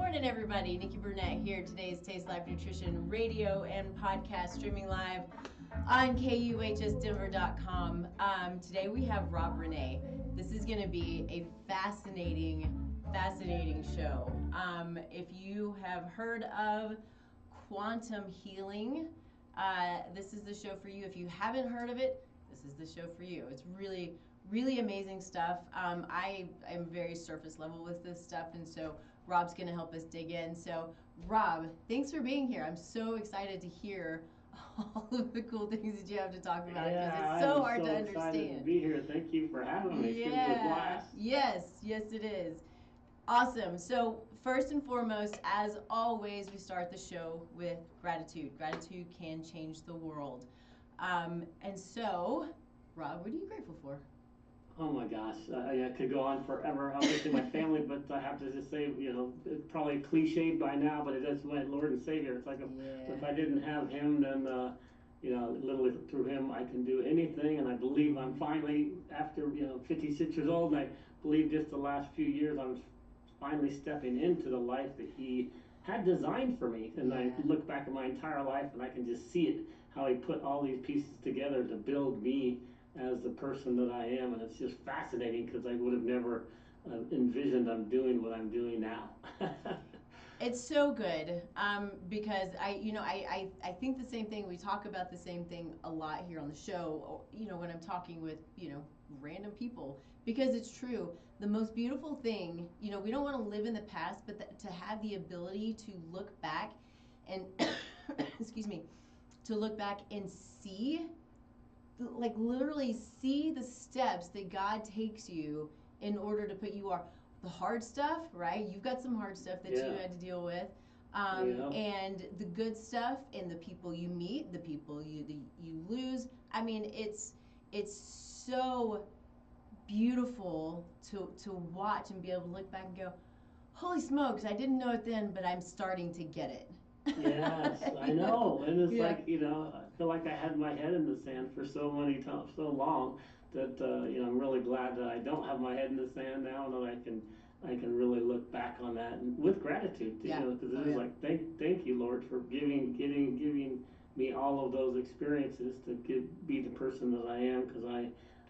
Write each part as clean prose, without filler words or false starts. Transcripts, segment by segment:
morning, everybody. Nikki Burnett here. Today's Taste Life Nutrition radio and podcast streaming live on KUHSdenver.com. Today we have Rob Renee. This is going to be a fascinating show. If you have heard of quantum healing, this is the show for you. If you haven't heard of it, this is the show for you. It's really amazing stuff. I am very surface level with this stuff, and so Rob's going to help us dig in. So, Rob, thanks for being here. I'm so excited to hear all of the cool things that you have to talk about because it's so hard to understand. I'm so excited to be here. Thank you for having me. It's going to be a blast. Yes, it is. Awesome. So, first and foremost, as always, we start the show with gratitude. Gratitude can change the world. And so, Rob, what are you grateful for? Oh my gosh, I could go on forever. Obviously, my family, but I have to just say, it's probably cliched by now, but it is my Lord and Savior. It's like if I didn't have Him, then literally through Him, I can do anything. And I believe I'm finally, after 56 years old, and I believe just the last few years, I'm finally stepping into the life that He had designed for me. And I look back at my entire life, and I can just see it, how He put all these pieces together to build me as the person that I am, and it's just fascinating because I would have never envisioned I'm doing what I'm doing now. It's so good because I think the same thing. We talk about the same thing a lot here on the show. When I'm talking with random people, because it's true. The most beautiful thing, we don't want to live in the past, but to have the ability to look back and excuse me, to look back and see. Literally see the steps that God takes you in order to put you on the hard stuff, right? You've got some hard stuff that you had to deal with, and the good stuff, and the people you meet, the people you lose. I mean, it's so beautiful to watch and be able to look back and go, holy smokes, I didn't know it then, but I'm starting to get it. Yes, I know, and it's like I feel like I had my head in the sand for so long that I'm really glad that I don't have my head in the sand now, and that I can really look back on that and with gratitude too, because it is like thank you, Lord, for giving me all of those experiences to be the person that I am, because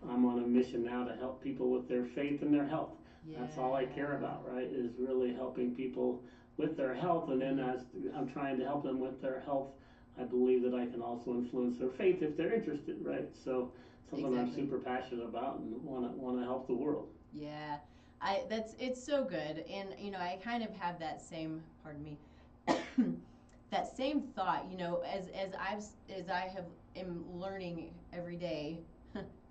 I'm on a mission now to help people with their faith and their health. That's all I care about, right? Is really helping people with their health, and then as I'm trying to help them with their health, I believe that I can also influence their faith if they're interested, right? So something I'm super passionate about and want to help the world. Yeah, it's so good, and I kind of have that same, pardon me, that same thought, as I am learning every day,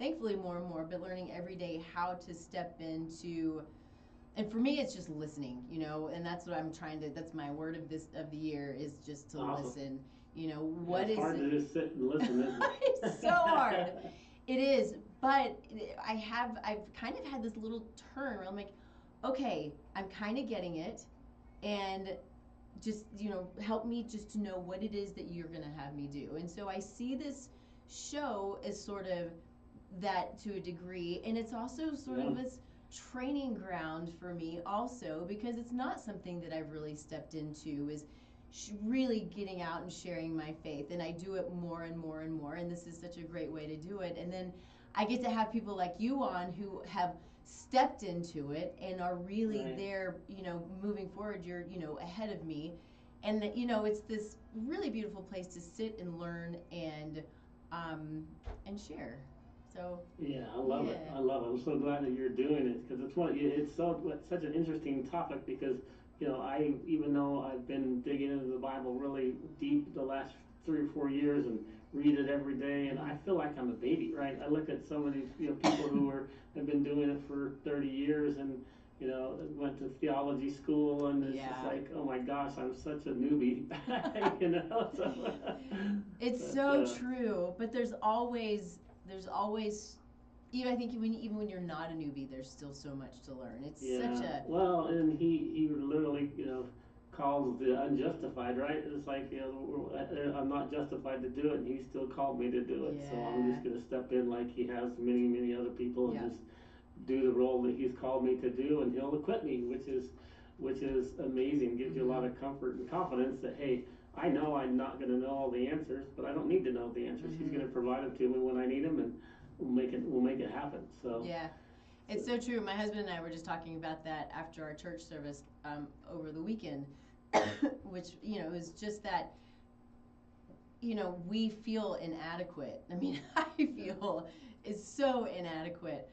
thankfully more and more, but learning every day how to step into. And for me, it's just listening, and that's what I'm trying to. That's my word of the year is just to listen. What is hard to just sit and listen, isn't it? It's so hard. It is, but I've kind of had this little turn where I'm like, okay, I'm kind of getting it, and just help me just to know what it is that you're gonna have me do. And so I see this show as sort of that to a degree, and it's also sort of this training ground for me also, because it's not something that I've really stepped into, is really getting out and sharing my faith, and I do it more and more and more, and this is such a great way to do it. And then I get to have people like you on who have stepped into it and are really there, moving forward. You're ahead of me, and that it's this really beautiful place to sit and learn and share. So, I love it. I'm so glad that you're doing it, because it's such an interesting topic, because even though I've been digging into the Bible really deep the last 3 or 4 years and read it every day, and I feel like I'm a baby, right? I look at some of these people who have been doing it for 30 years and went to theology school, and it's just like, oh my gosh, I'm such a newbie. It's so true, but there's always, even I think even when you're not a newbie, there's still so much to learn. It's such a and he literally calls the unjustified, right? It's like I'm not justified to do it, and He still called me to do it. So I'm just going to step in like He has many other people, and just do the role that He's called me to do, and He'll equip me, which is which is amazing. Gives you a lot of comfort and confidence that, hey, I know I'm not going to know all the answers, but I don't need to know the answers. He's going to provide them to me when I need them, and we'll make it happen. So Yeah. It's so true. My husband and I were just talking about that after our church service over the weekend, which, is just that, we feel inadequate. I mean, I feel is so inadequate.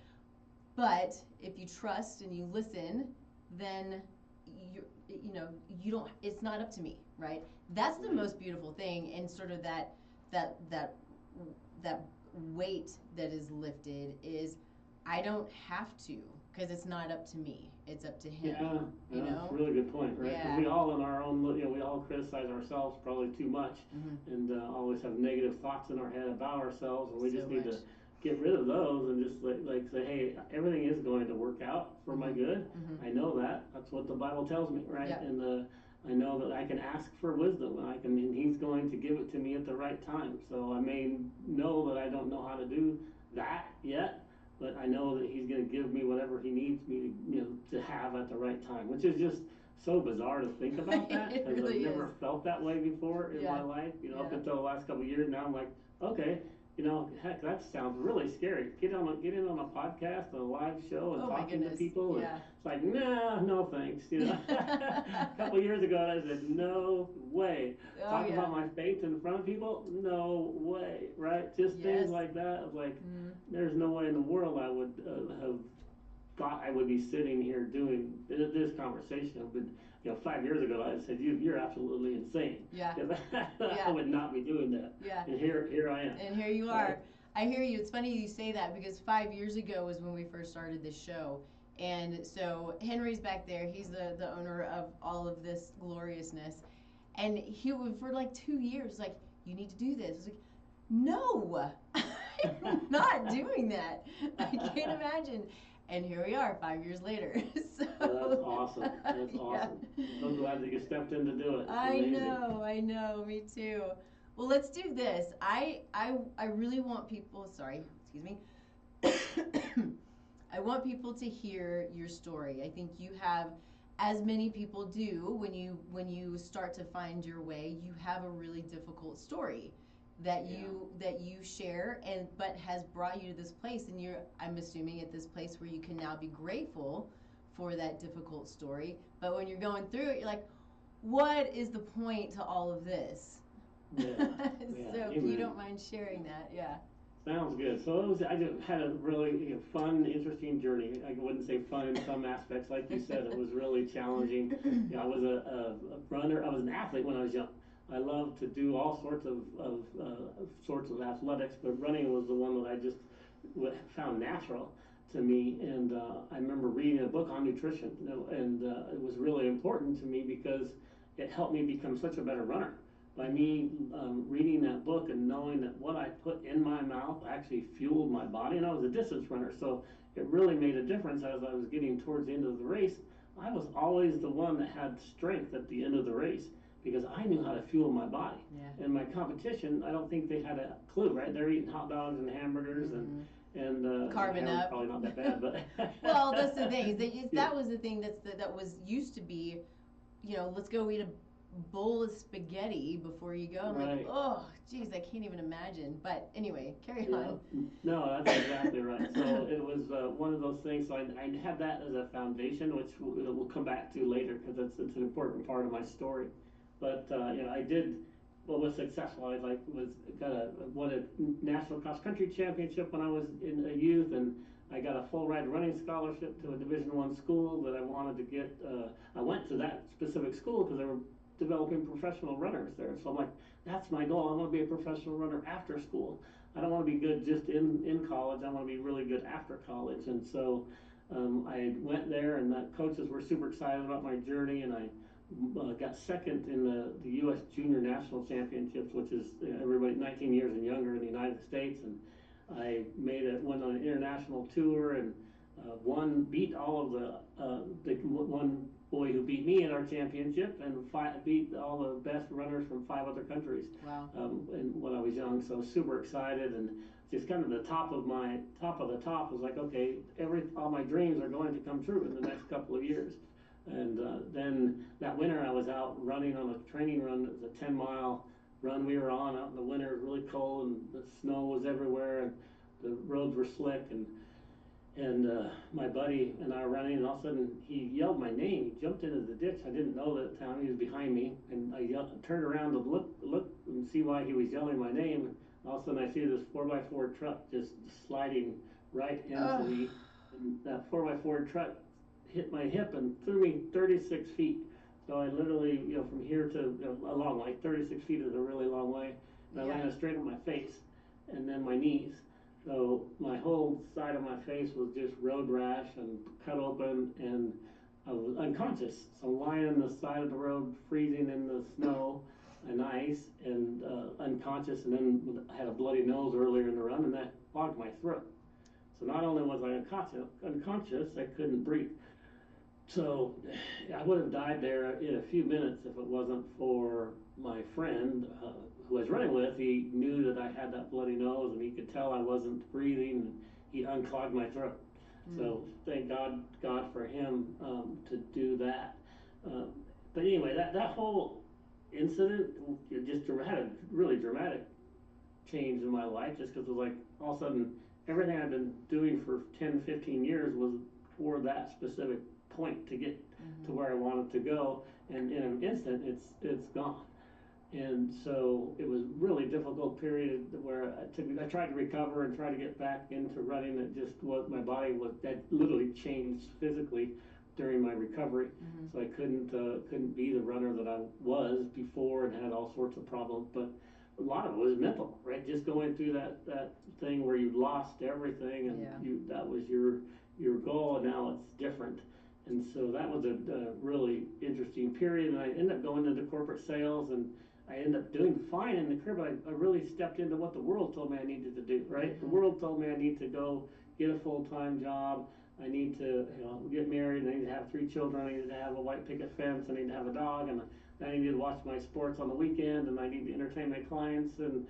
But if you trust and you listen, then you don't. It's not up to me, right? That's the most beautiful thing, and sort of that that that weight that is lifted is I don't have to because it's not up to me. It's up to him. yeah, You that's a know? really good point, right? Because Yeah. we all in our own, we all criticize ourselves probably too much, and always have negative thoughts in our head about ourselves, and we So just need much. to get rid of those and just like say, hey, everything is going to work out for my good. I know that. That's what the Bible tells me, right? Yep. And I know that I can ask for wisdom, and He's going to give it to me at the right time. So I may know that I don't know how to do that yet, but I know that He's going to give me whatever He needs me to have at the right time, which is just so bizarre to think about that It because really I've never is. felt that way before in Yeah. my life. Up Yeah. until the last couple of years, now I'm like, okay, heck, that sounds really scary. Get in on a podcast, a live show, and Oh my talking to goodness. people. And Yeah. it's like, nah, no thanks. A couple of years ago, I said, no way. Oh Talk yeah. about my faith in front of people? No way, right? Just Yes. things like that. Of like, there's no way in the world I would have thought I would be sitting here doing this conversation. But 5 years ago, I said, you're absolutely insane. Yeah. I would not be doing that. Yeah. And here I am. And here you are. I hear you. It's funny you say that because 5 years ago was when we first started this show. And so Henry's back there. He's the owner of all of this gloriousness. And he would, for like 2 years, like, you need to do this. I was like, no, I'm not doing that. I can't imagine. And here we are 5 years later. So That's awesome. That's yeah. awesome. I'm so glad that you stepped in to do it. It's I amazing. know, me too. Well, let's do this. I really want people, sorry, excuse me. I want people to hear your story. I think you have, as many people do, when you start to find your way, you have a really difficult story that you share but has brought you to this place, and I'm assuming at this place where you can now be grateful for that difficult story. But when you're going through it, you're like, what is the point to all of this? Yeah. So if you don't mind sharing that, yeah. Sounds good. So I just had a really fun, interesting journey. I wouldn't say fun in some aspects, like you said. It was really challenging. I was a runner. I was an athlete when I was young. I loved to do all sorts of athletics, but running was the one that I just found natural to me. And I remember reading a book on nutrition, and it was really important to me because it helped me become such a better runner. By me reading that book and knowing that what I put in my mouth actually fueled my body, and I was a distance runner, so it really made a difference as I was getting towards the end of the race. I was always the one that had strength at the end of the race because I knew how to fuel my body. Yeah. And my competition, I don't think they had a clue, right? They're eating hot dogs and hamburgers and Carving up. probably not that bad, but well, that's the thing. That was the thing that was used to be, let's go eat a bowl of spaghetti before you go. I'm like, oh, geez, I can't even imagine. But anyway, carry on. No, that's exactly right. So it was one of those things. So I had that as a foundation, which we'll come back to later because it's an important part of my story. But I did what was successful. I won a national cross country championship when I was in a youth, and I got a full ride running scholarship to a Division I school that I wanted to get. I went to that specific school because they were developing professional runners there. So I'm like, that's my goal. I want to be a professional runner after school. I don't want to be good just in college. I want to be really good after college. And so I went there, and the coaches were super excited about my journey, and I got second in the U.S. Junior National Championships, which is everybody 19 years and younger in the United States. And I went on an international tour and beat all of the one boy who beat me at our championship, and beat all the best runners from 5 other countries. Wow. And when I was young, so super excited, and just kind of the top of the top was like, okay, all my dreams are going to come true in the next couple of years. And then that winter I was out running on a training run. It was a 10-mile run we were on out in the winter. It was really cold and the snow was everywhere and the roads were slick. And my buddy and I were running, and all of a sudden he yelled my name. He jumped into the ditch. I didn't know that at the time. He was behind me, and I turned around to look and see why he was yelling my name. And all of a sudden I see this 4x4 truck just sliding right into me, and that 4x4 truck hit my hip and threw me 36 feet. So I literally, from here to a long way, 36 feet is a really long way, and I landed straight on my face, and then my knees. So my whole side of my face was just road rash and cut open, and I was unconscious. So I'm lying on the side of the road, freezing in the snow and ice, and unconscious. And then I had a bloody nose earlier in the run, and that clogged my throat. So not only was I unconscious, I couldn't breathe. So I would have died there in a few minutes if it wasn't for my friend who I was running with. He knew that I had that bloody nose, and he could tell I wasn't breathing, and he unclogged my throat. So thank God for him to do that. But anyway, that whole incident just had a really dramatic change in my life, just because it was like all of a sudden everything I've been doing for 10, 15 years was for that specific point to get to where I wanted to go, and in an instant it's gone. And so it was really difficult period where I tried to recover and try to get back into running. It just was, my body that literally changed physically during my recovery. So I couldn't be the runner that I was before, and had all sorts of problems. But a lot of it was mental, right? Just going through that thing where you lost everything, and that was your goal, and now it's different. And so that was a really interesting period, and I ended up going into corporate sales, and I ended up doing fine in the career, but I really stepped into what the world told me I needed to do, right? The world told me I need to go get a full-time job, I need to get married, I need to have 3 children, I need to have a white picket fence, I need to have a dog, and I need to watch my sports on the weekend, and I need to entertain my clients, and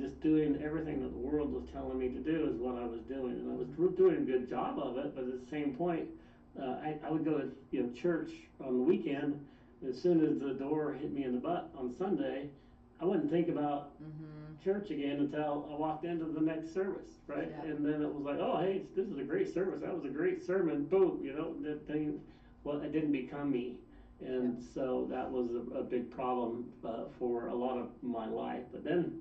just doing everything that the world was telling me to do is what I was doing. And I was doing a good job of it, but at the same point, I would go to church on the weekend. As soon as the door hit me in the butt on Sunday, I wouldn't think about church again until I walked into the next service, right? And then it was like, oh, hey, this is a great service. That was a great sermon. Boom, that thing. Well, it didn't become me, and so that was a big problem for a lot of my life. But then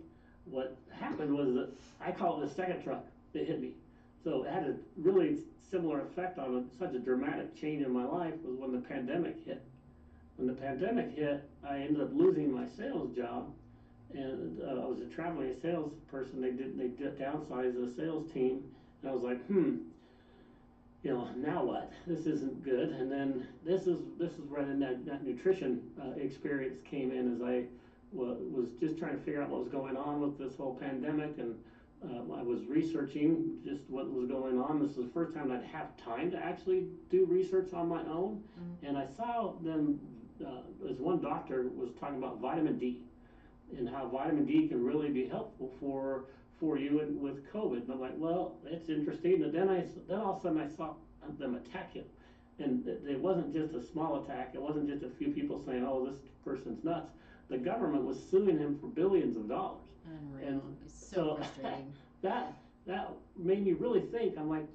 what happened was that I call it the second truck that hit me. So it had a really similar effect on such a dramatic change in my life was when the pandemic hit. When the pandemic hit, I ended up losing my sales job, and I was a traveling salesperson. They downsized the sales team, and I was like, now what? This isn't good. And then this is where that nutrition experience came in, as I was just trying to figure out what was going on with this whole pandemic, and I was researching just what was going on. This was the first time I'd have time to actually do research on my own, and I saw them. As one doctor was talking about vitamin D, and how vitamin D can really be helpful for you with COVID. And I'm like, well, it's interesting. And then all of a sudden I saw them attack him, and it wasn't just a small attack. It wasn't just a few people saying, oh, this person's nuts. The government was suing him for billions of dollars. Unreal. And it's so frustrating. that made me really think. I'm like,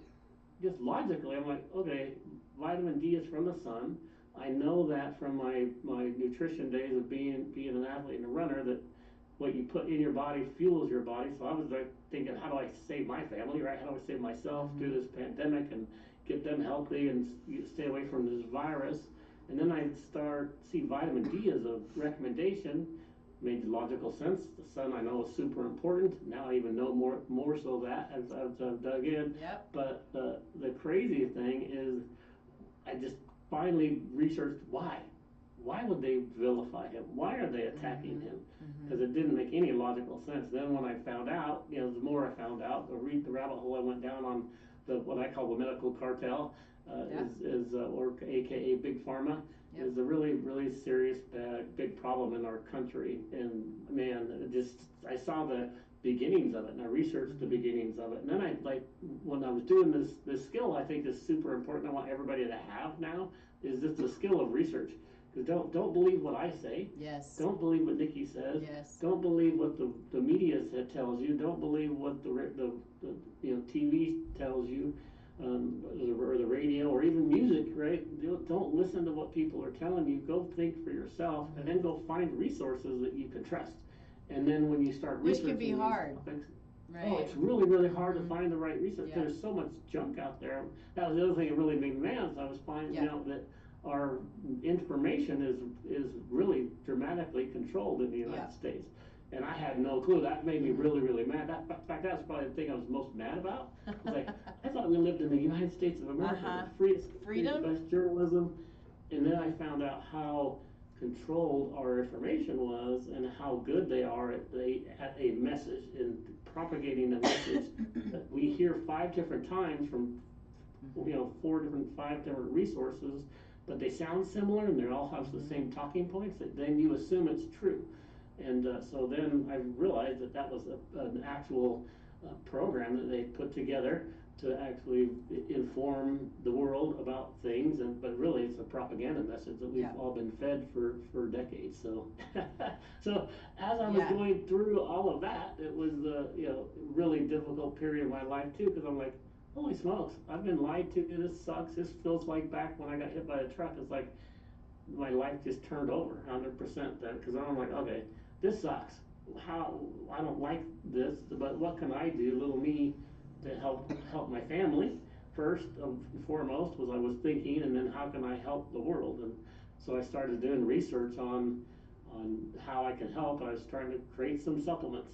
just logically, I'm like, okay, vitamin D is from the sun. I know that from my nutrition days of being an athlete and a runner, that what you put in your body fuels your body. So I was like thinking, how do I save my family, right? How do I save myself through this pandemic and get them healthy and stay away from this virus? And then I see vitamin D as a recommendation. Made logical sense. The sun, I know, is super important. Now I even know more so that as I've dug in. Yep. But the crazy thing is, I just finally researched why. Why would they vilify him? Why are they attacking him? Because it didn't make any logical sense. Then when I found out, the more I found out, the rabbit hole I went down on, what I call the medical cartel, or AKA Big Pharma, is a really, really serious, big problem in our country. And man, I saw beginnings of it, and I researched the beginnings of it. And then I like when I was doing this skill, I think is super important. I want everybody to have now is just the skill of research. Because don't believe what I say. Yes. Don't believe what Nikki says. Yes. Don't believe what the media tells you. Don't believe what the TV tells you, or the radio, or even music. Right? Don't listen to what people are telling you. Go think for yourself, and then go find resources that you can trust. And then when you start which researching can be hard. Topics, right. Oh, it's really, really hard to find the right research. Yeah. There's so much junk out there. That was the other thing that really made me mad. Is I was finding out that our information is really dramatically controlled in the United States, and I had no clue. That made me really, really mad. In fact, that's probably the thing I was most mad about. I was like, I thought we lived in the United States of America, freedom, best journalism, and then I found out how controlled our information was and how good they are at a message in propagating a message that we hear 5 different times from 5 different resources, but they sound similar and they all have the same talking points. That then you assume it's true, and so then I realized that was an actual program that they put together to actually inform the world about things, but really it's a propaganda message that we've all been fed for decades. So, so as I was going through all of that, it was the really difficult period of my life too, because I'm like, holy smokes, I've been lied to. This sucks. This feels like back when I got hit by a truck. It's like my life just turned over 100%. Because I'm like, okay, this sucks. How I don't like this, but what can I do, little me, to help my family? First and foremost was I was thinking, and then how can I help the world? And so I started doing research on how I can help. I was trying to create some supplements.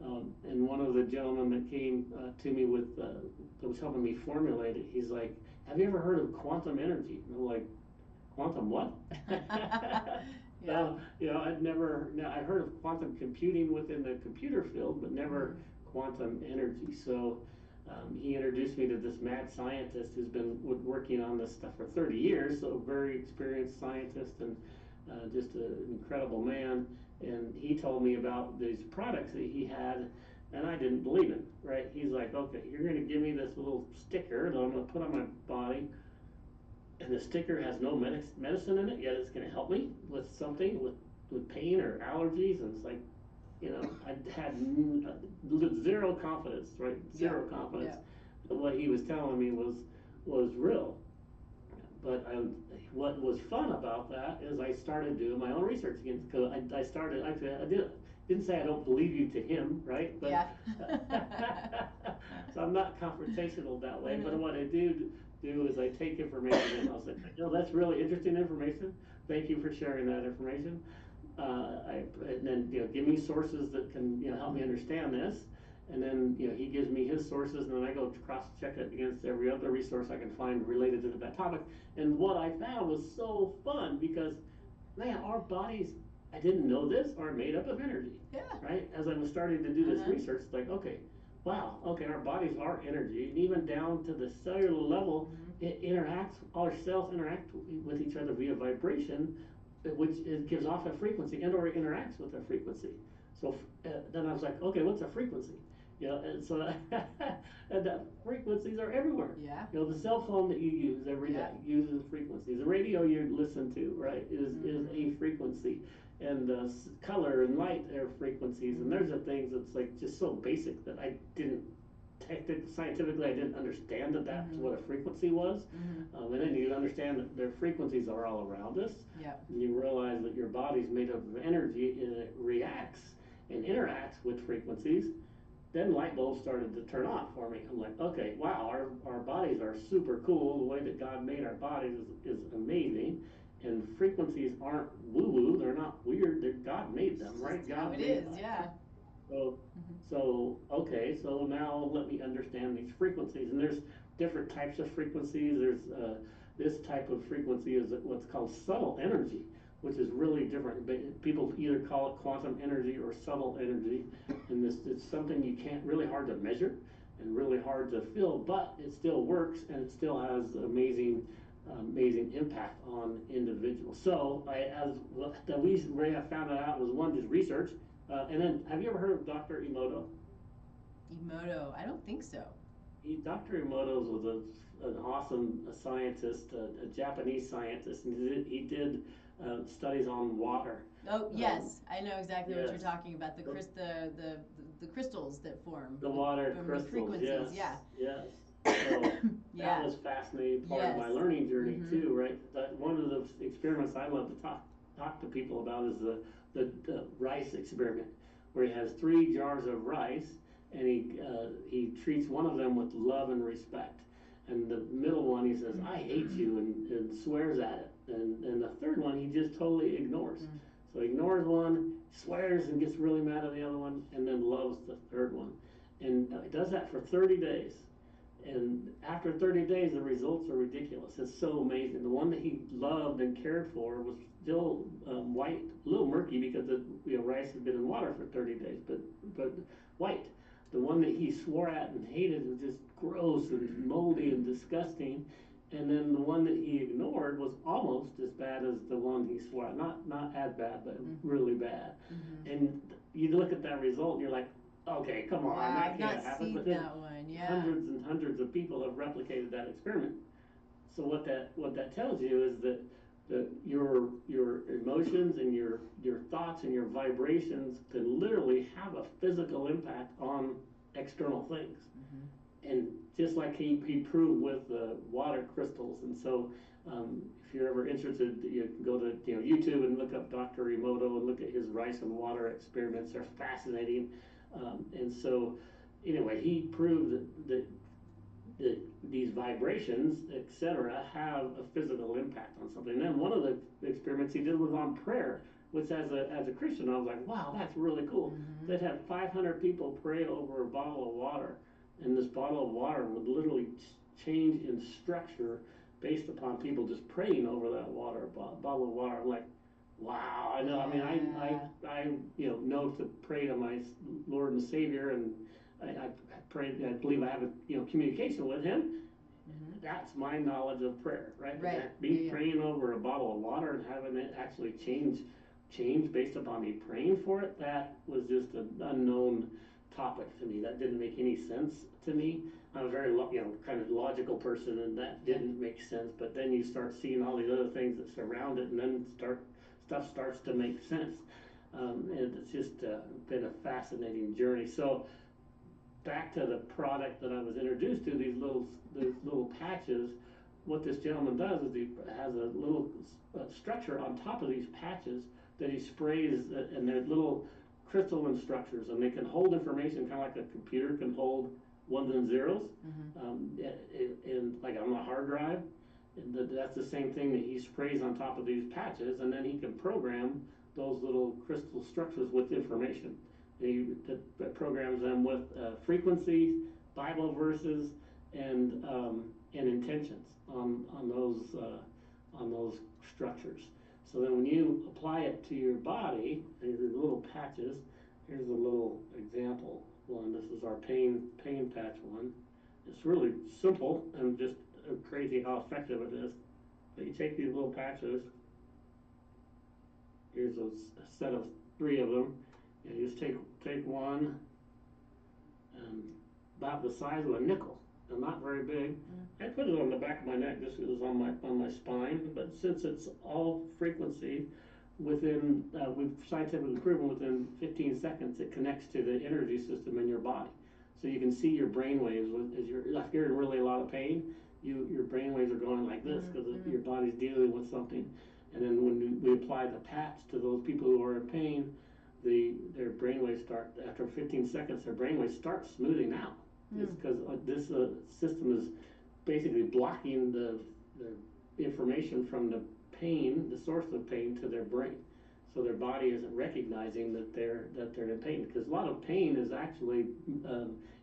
And one of the gentlemen that came to me with that was helping me formulate it, he's like, "Have you ever heard of quantum energy?" And I'm like, "Quantum what?" So I heard of quantum computing within the computer field, but never quantum energy. So he introduced me to this mad scientist who's been working on this stuff for 30 years. So very experienced scientist and just an incredible man. And he told me about these products that he had, and I didn't believe him, right? He's like, okay, you're going to give me this little sticker that I'm going to put on my body, and the sticker has no medicine in it, yet it's going to help me with something, with pain or allergies. And it's like, I had zero confidence, right? Zero confidence that what he was telling me was real. But what was fun about that is I started doing my own research again. Because I started, actually, I didn't say I don't believe you to him, right? But, so I'm not confrontational that way. But what I do is I take information and I'll say, that's really interesting information. Thank you for sharing that information. And then give me sources that can help me understand this. And then he gives me his sources, and then I go cross check it against every other resource I can find related to that topic. And what I found was so fun because, man, our bodies, I didn't know this, are made up of energy. Yeah. Right? As I was starting to do this research, it's like, okay, wow, okay, our bodies are energy, and even down to the cellular level, it interacts. Our cells interact with each other via vibration, which gives off a frequency and or interacts with a frequency. So then I was like, okay, what's a frequency? And so and the frequencies are everywhere. Yeah. The cell phone that you use every day uses frequencies. The radio you listen to, right, is a frequency. And color and light are frequencies. And there's the things that's like just so basic that I didn't scientifically I didn't understand that's what a frequency was. And then you understand that their frequencies are all around us. Yeah. And you realize that your body's made up of energy and it reacts and interacts with frequencies. Then light bulbs started to turn on for me. I'm like, okay, wow, our bodies are super cool. The way that God made our bodies is amazing. And frequencies aren't woo-woo. They're not weird. God made them, right? God how it is, yeah. So okay, so now let me understand these frequencies. And there's different types of frequencies. There's this type of frequency is what's called subtle energy, which is really different. People either call it quantum energy or subtle energy, and it's something you can't really hard to measure and really hard to feel, but it still works and it still has amazing impact on individuals. So the way I found that out was one, just research, and then have you ever heard of Dr. Emoto? Emoto, I don't think so. Dr. Emoto was an awesome scientist, a Japanese scientist, and he did studies on water. Oh Um, yes, I know exactly what yes, you're talking about. the, The crystals that form the water from the crystals, frequencies. yes, Yeah. yes. So that Yeah. was fascinating part of Yes. my learning journey Mm-hmm. too, right? That one of the experiments I love to talk to people about is the rice experiment, where he has 3 jars of rice and he treats one of them with love and respect, and the middle one he says I hate you and swears at it, and the third one he just totally ignores. Mm. So he ignores one, swears and gets really mad at the other one, and then loves the third one, and he does that for 30 days. And after 30 days, the results are ridiculous. It's so amazing. The one that he loved and cared for was still white, a little murky because the rice had been in water for 30 days, but white. The one that he swore at and hated was just gross and moldy and disgusting. And then the one that he ignored was almost as bad as the one he swore at. Not as bad, but really bad. Mm-hmm. And you look at that result and you're like, okay, come on, Wow, that I've can't not happen. seen But then that one. Yeah. hundreds and hundreds of people have replicated that experiment. So what that tells you is that your emotions and your thoughts and your vibrations can literally have a physical impact on external things. Mm-hmm. And just like he proved with the water crystals. And so if you're ever interested, you can go to YouTube and look up Dr. Emoto and look at his rice and water experiments. They're fascinating. And so anyway, he proved that these vibrations, etc., have a physical impact on something. And then one of the experiments he did was on prayer, which as a Christian, I was like, wow, that's really cool. Mm-hmm. They'd have 500 people pray over a bottle of water, and this bottle of water would literally change in structure based upon people just praying over that water, bottle of water. I'm like, wow, I know. I mean, I know to pray to my Lord and Savior, and I pray. I believe I have a communication with Him. Mm-hmm. That's my knowledge of prayer, right? Right. Me praying over a bottle of water and having it actually change based upon me praying for it. That was just an unknown topic to me. That didn't make any sense to me. I'm a very kind of logical person, and that didn't make sense. But then you start seeing all these other things that surround it, and then stuff starts to make sense. And it's just been a fascinating journey. So back to the product that I was introduced to, these little patches. What this gentleman does is he has a little structure on top of these patches that he sprays, and they're little crystalline structures, and they can hold information kind of like a computer can hold ones and zeros, and like on a hard drive. And that's the same thing that he sprays on top of these patches, and then he can program those little crystal structures with information. He programs them with frequencies, Bible verses, and intentions on those structures. So then when you apply it to your body, these are little patches. Here's a little example one. This is our pain patch one. It's really simple and just crazy how effective it is. But you take these little patches. Here's a set of 3 of them. You just take one, and about the size of a nickel, and not very big. I put it on the back of my neck just because it's on my spine. But since it's all frequency, we've scientifically proven within 15 seconds it connects to the energy system in your body. So you can see your brain waves as if you're in really a lot of pain. Your brain waves are going like this because your body's dealing with something. And then when we apply the patch to those people who are in pain, their brainwaves start, after 15 seconds, their brainwaves start smoothing out. It's because this system is basically blocking the information from the pain, the source of pain, to their brain. So their body isn't recognizing that they're in pain, because a lot of pain is actually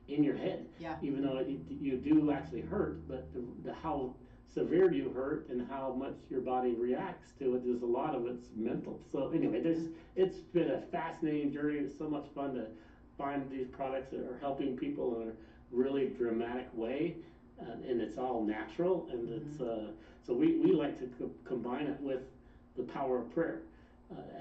in your head. Yeah. Even though you do actually hurt, but how severe you hurt and how much your body reacts to it is a lot of it's mental. So anyway, it's been a fascinating journey. It's so much fun to find these products that are helping people in a really dramatic way, and it's all natural, and it's so we like to combine it with the power of prayer.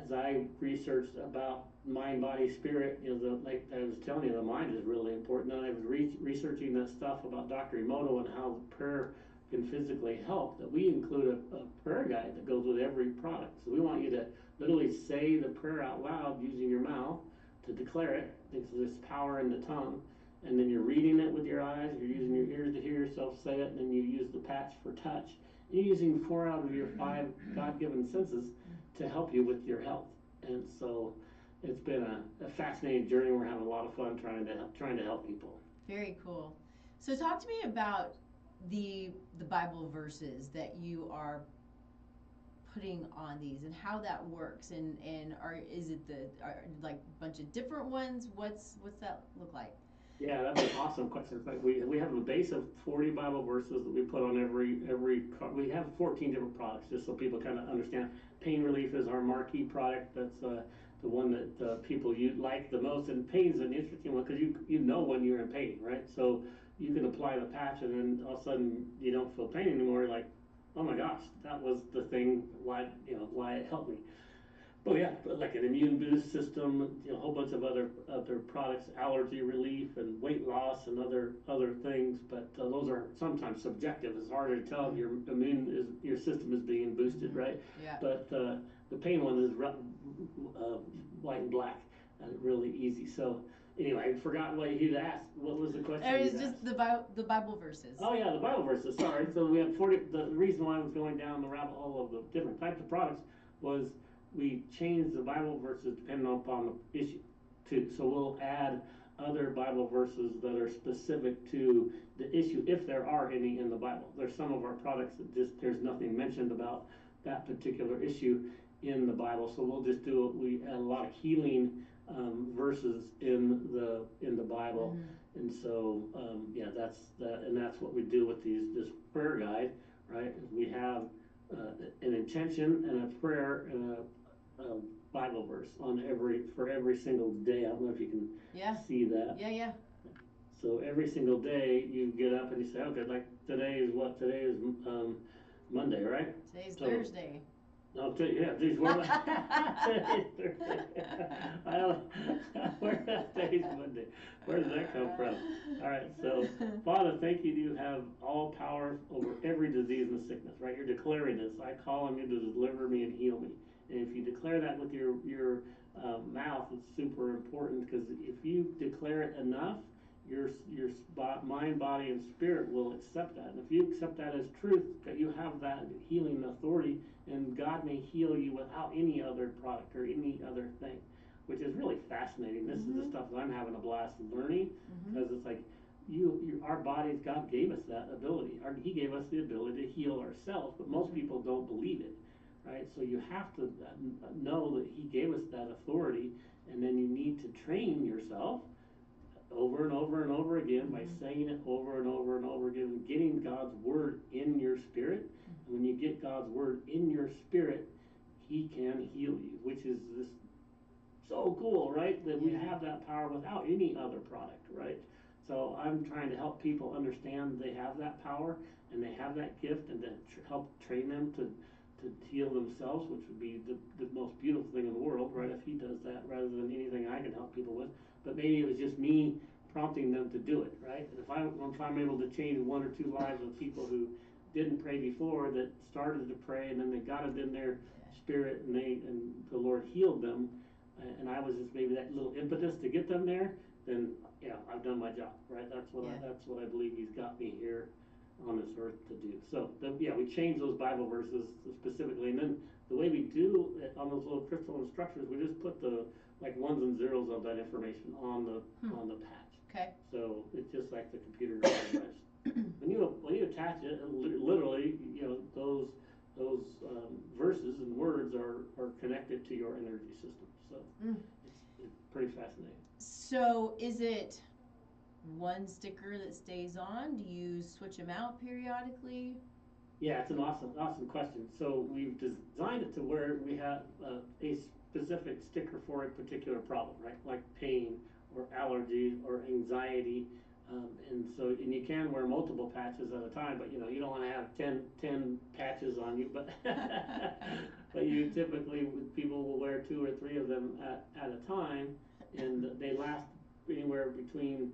as I researched about mind, body, spirit, like I was telling you, the mind is really important. And I was researching that stuff about Dr. Emoto and how prayer can physically help. That we include a prayer guide that goes with every product. So we want you to literally say the prayer out loud using your mouth to declare it. Because there's power in the tongue. And then you're reading it with your eyes. You're using your ears to hear yourself say it. And then you use the patch for touch. And you're using 4 out of your 5 God-given senses to help you with your health. And so it's been a fascinating journey. We're having a lot of fun trying to help people. Very cool. So talk to me about the Bible verses that you are putting on these and how that works, and is it like a bunch of different ones? What's that look like? Yeah, that's an awesome question. Like we have a base of 40 Bible verses that we put on every. We have 14 different products, just so people kind of understand. Pain relief is our marquee product. That's the one that people like the most. And pain's an interesting one because you know when you're in pain, right? So you can apply the patch, and then all of a sudden you don't feel pain anymore. You're like, oh my gosh, that was the thing. Why it helped me. Oh yeah, like an immune boost system, a whole bunch of other products, allergy relief and weight loss and other things. But those are sometimes subjective. It's harder to tell if your system is being boosted, right? Yeah. But the pain one is white and black, really easy. So anyway, I forgot what you'd asked. What was the question? It was just the Bible verses. Oh yeah, the Bible verses. Sorry. So we have 40. The reason why I was going down the rabbit hole of the different types of products was we change the Bible verses depending upon the issue too. So we'll add other Bible verses that are specific to the issue, if there are any in the Bible. There's some of our products that there's nothing mentioned about that particular issue in the Bible. So we'll just we add a lot of healing verses in the Bible. Mm-hmm. And so that's what we do with this prayer guide, right? We have an intention and a prayer and a Bible verse for every single day. I don't know if you can see that. Yeah. So every single day you get up and you say, okay, like today is what? Today is Monday, right? Today's Thursday. No, today's Thursday. I don't. Today's Monday. Where did that come from? All right. So, Father, thank you. You have all power over every disease and sickness. Right? You're declaring this. I call on you to deliver me and heal me. And if you declare that with your mouth, it's super important, because if you declare it enough, your mind, body, and spirit will accept that. And if you accept that as truth, that you have that healing authority, and God may heal you without any other product or any other thing, which is really fascinating. This is the stuff that I'm having a blast learning, because it's like our bodies, God gave us that ability. He gave us the ability to heal ourselves, but most people don't believe it. Right? So you have to know that He gave us that authority, and then you need to train yourself over and over and over again by saying it over and over and over again, and getting God's word in your spirit. And when you get God's word in your spirit, He can heal you, which is this so cool, right? That we have that power without any other product, right? So I'm trying to help people understand they have that power and they have that gift, and then help train them to heal themselves, which would be the most beautiful thing in the world, right? If He does that rather than anything I can help people with. But maybe it was just me prompting them to do it, right? And if I'm able to change 1 or 2 lives of people who didn't pray before, that started to pray, and then they got it in their spirit, and the Lord healed them, and I was just maybe that little impetus to get them there, then I've done my job, right? That's what I believe He's got me here on this earth to do. So we change those Bible verses specifically, and then the way we do it on those little crystalline structures, we just put the ones and zeros of that information on the patch. Okay. So it's just like the computer drive. when you attach it, literally, those verses and words are connected to your energy system. So it's pretty fascinating. So is it one sticker that stays on? Do you switch them out periodically? Yeah, it's an awesome question. So we've designed it to where we have a specific sticker for a particular problem, right? Like pain or allergy or anxiety And so, and you can wear multiple patches at a time, but you don't want to have 10 patches on you, but but you typically, people will wear 2 or 3 of them at a time, and they last anywhere between,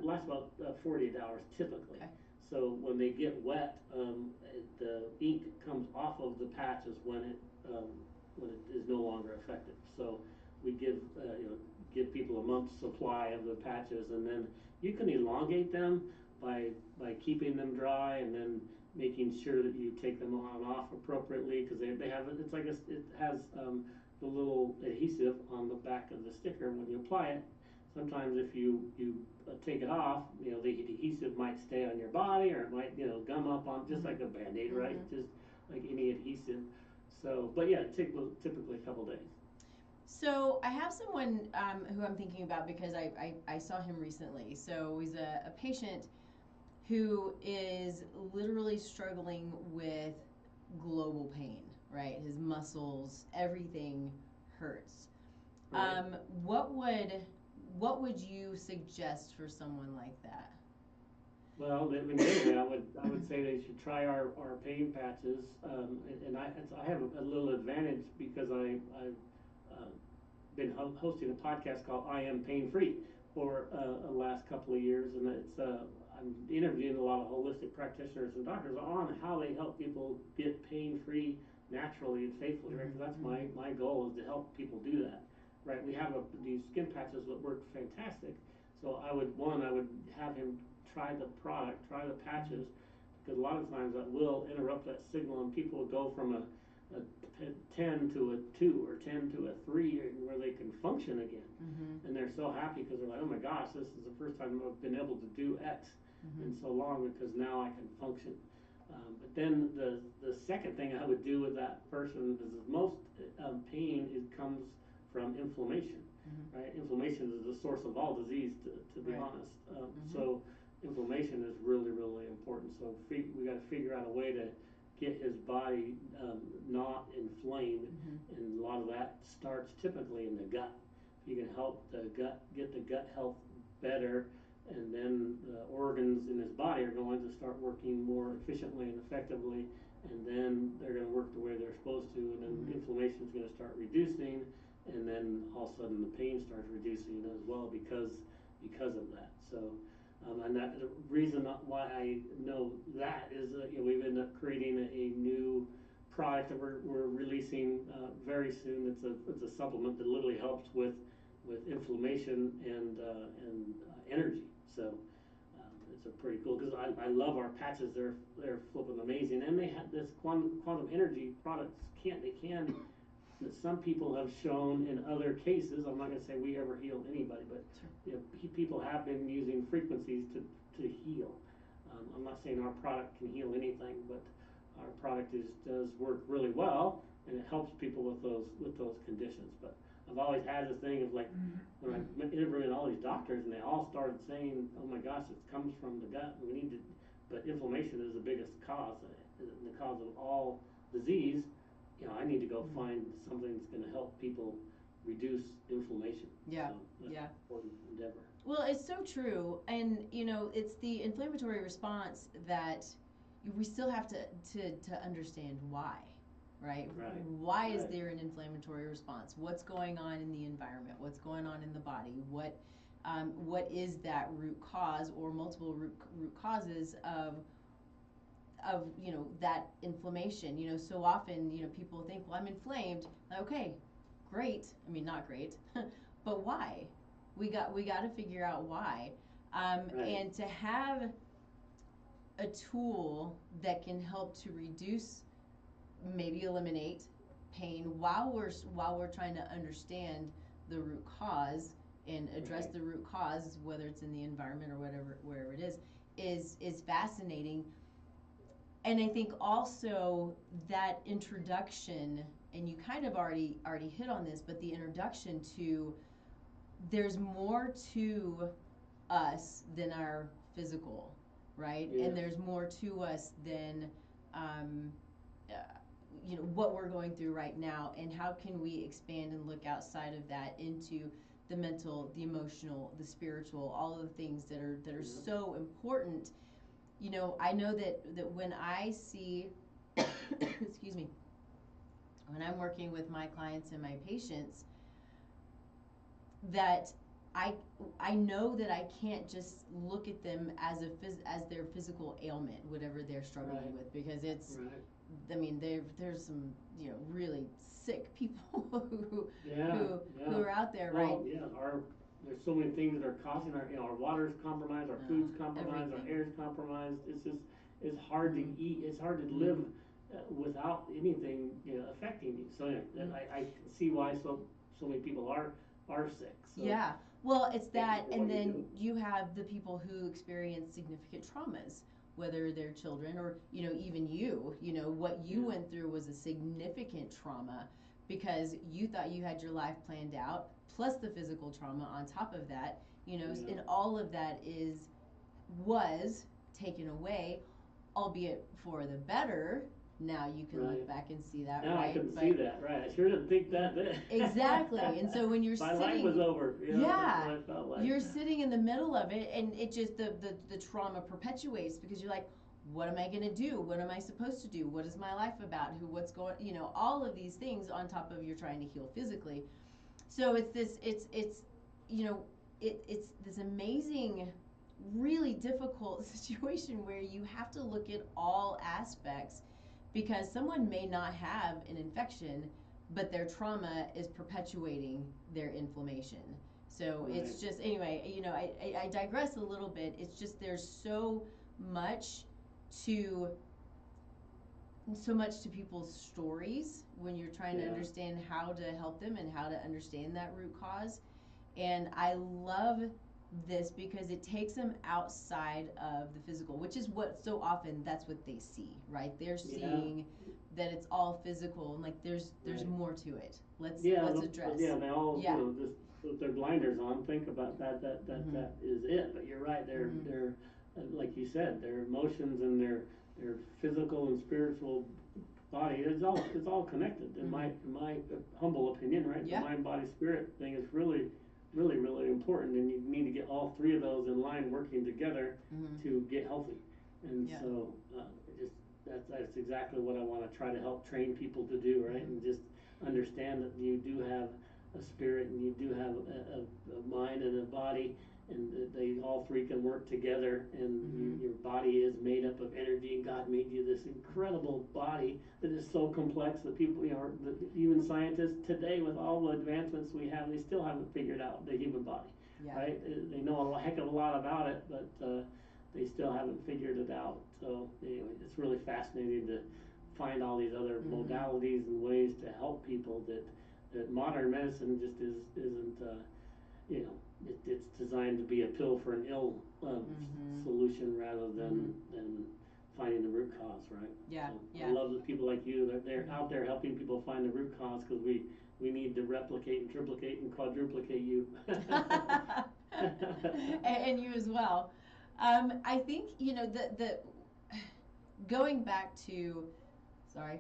last about 48 hours typically. Okay. So when they get wet, the ink comes off of the patches when it is no longer effective. So we give people a month's supply of the patches, and then you can elongate them by keeping them dry, and then making sure that you take them on and off appropriately, because they have it has the little adhesive on the back of the sticker when you apply it. Sometimes if you take it off, the adhesive might stay on your body, or it might gum up on, just like a Band-Aid, right? Just like any adhesive. So, but yeah, it takes typically a couple days. So I have someone who I'm thinking about, because I saw him recently. So he's a patient who is literally struggling with global pain, right? His muscles, everything hurts. Right. What would you suggest for someone like that? Well, mainly I would say they should try our pain patches, and I have a little advantage because I've been hosting a podcast called I Am Pain Free for the last couple of years, and I'm interviewing a lot of holistic practitioners and doctors on how they help people get pain free naturally and safely, right? Because that's my goal, is to help people do that, right? We have these skin patches that work fantastic, so I would have him try the product, try the patches, because a lot of times that will interrupt that signal, and people will go from a 10 to a 2 or 10 to a 3, where they can function again. And they're so happy because they're like, oh my gosh, this is the first time I've been able to do X in so long, because now I can function. But then the second thing I would do with that person is, most pain comes from inflammation, right? Inflammation is the source of all disease, to be honest. So inflammation is really, really important. So we got to figure out a way to get his body not inflamed, and a lot of that starts typically in the gut. If you can help the gut, get the gut health better, and then the organs in his body are going to start working more efficiently and effectively, and then they're going to work the way they're supposed to, and then inflammation is going to start reducing, and then all of a sudden the pain starts reducing as well, because of that. So and that, the reason why I know that is that we've ended up creating a new product that we're releasing very soon. It's a supplement that literally helps with inflammation and energy. So it's a pretty cool, because I love our patches. They're flipping amazing, and they have this quantum energy products. That some people have shown in other cases. I'm not going to say we ever heal anybody, but people have been using frequencies to heal. I'm not saying our product can heal anything, but our product does work really well, and it helps people with those conditions. But I've always had this thing of, like, when I'm interviewing all these doctors, and they all started saying, "Oh my gosh, it comes from the gut. We need to," but inflammation is the biggest cause, the cause of all disease. I need to go find something that's going to help people reduce inflammation. Yeah, so that's an important endeavor. Well, it's so true, and it's the inflammatory response that we still have to understand why, right? Right. Why is there an inflammatory response? What's going on in the environment? What's going on in the body? What is that root cause, or multiple root causes of that inflammation? So often people think, well, I'm inflamed. Okay, great. I mean, not great, but why? We got to figure out why, Right. and to have a tool that can help to reduce, maybe eliminate pain, while we're trying to understand the root cause and address the root cause, whether it's in the environment or wherever it is fascinating. And I think also that introduction, and you kind of already hit on this, but the introduction to, there's more to us than our physical, right? Yeah. And there's more to us than what we're going through right now, and how can we expand and look outside of that into the mental, the emotional, the spiritual, all of the things that are Yeah. so important. I know that when I see, excuse me, when I'm working with my clients and my patients, that I I know that I can't just look at them as as their physical ailment, whatever they're struggling Right. with, because it's, Right. I mean, there's some, really sick people Yeah. who Yeah. are out there, right? Well, yeah. There's so many things that are causing our water's compromised, our food's compromised, our Everything. air's compromised. It's hard to Mhm. eat. It's hard to Mhm. live without anything affecting you. So yeah, Mhm. I can see why so many people are sick. So Yeah. Well, it's thank you that, for and what you then do. you have the people who experience significant traumas, whether they're children or, even you. What you Yeah. went through was a significant trauma because you thought you had your life planned out, plus the physical trauma on top of that, Yeah. and all of that was taken away, albeit for the better. Now you can look Right. back and see that, Now I right? can see But that. Right. I sure didn't think that then. exactly. And so when you're My life was sitting, over. That's yeah, what I felt like. you're sitting in the middle of it, and it just, the trauma perpetuates because you're like, what am I going to do? What am I supposed to do? What is my life about? What's going, all of these things on top of you're trying to heal physically. So it's it's this amazing, really difficult situation where you have to look at all aspects, because someone may not have an infection, but their trauma is perpetuating their inflammation. So Right. it's just, anyway, I digress a little bit. It's just, there's much to so much to people's stories when you're trying to Yeah. understand how to help them and how to understand that root cause. And I love this because it takes them outside of the physical, which is what, so often that's what they see, right? They're Yeah. seeing that it's all physical, and like there's Right. more to it. Let's Yeah, address. yeah, they all, Yeah. just with their blinders on, think about Mhm. that is it. But you're right, Mhm. they're like you said, their emotions and their physical and spiritual body, it's all connected. In my humble opinion, right? The Yeah. mind, body, spirit thing is really, really, really important, and you need to get all three of those in line working together Mhm. to get healthy. And Yeah. so, just that's exactly what I want to try to help train people to do, right? Mhm. And just understand that you do have a spirit and you do have a mind and a body, and that they all three can work together. And Mhm. your body is made up of energy, and God made you this incredible body that is so complex that people, even scientists today, with all the advancements we have, they still haven't figured out the human body, Yeah. right? They know a heck of a lot about it, but they still haven't figured it out. So anyway, it's really fascinating to find all these other Mhm. modalities and ways to help people that modern medicine just isn't it's designed to be a pill for an ill Mhm. solution rather Mhm. than finding the root cause, right? Yeah. So I Yeah. love the people like you that they're Mhm. out there helping people find the root cause, because we need to replicate and triplicate and quadruplicate you. And you as well. I think, the going back to, sorry,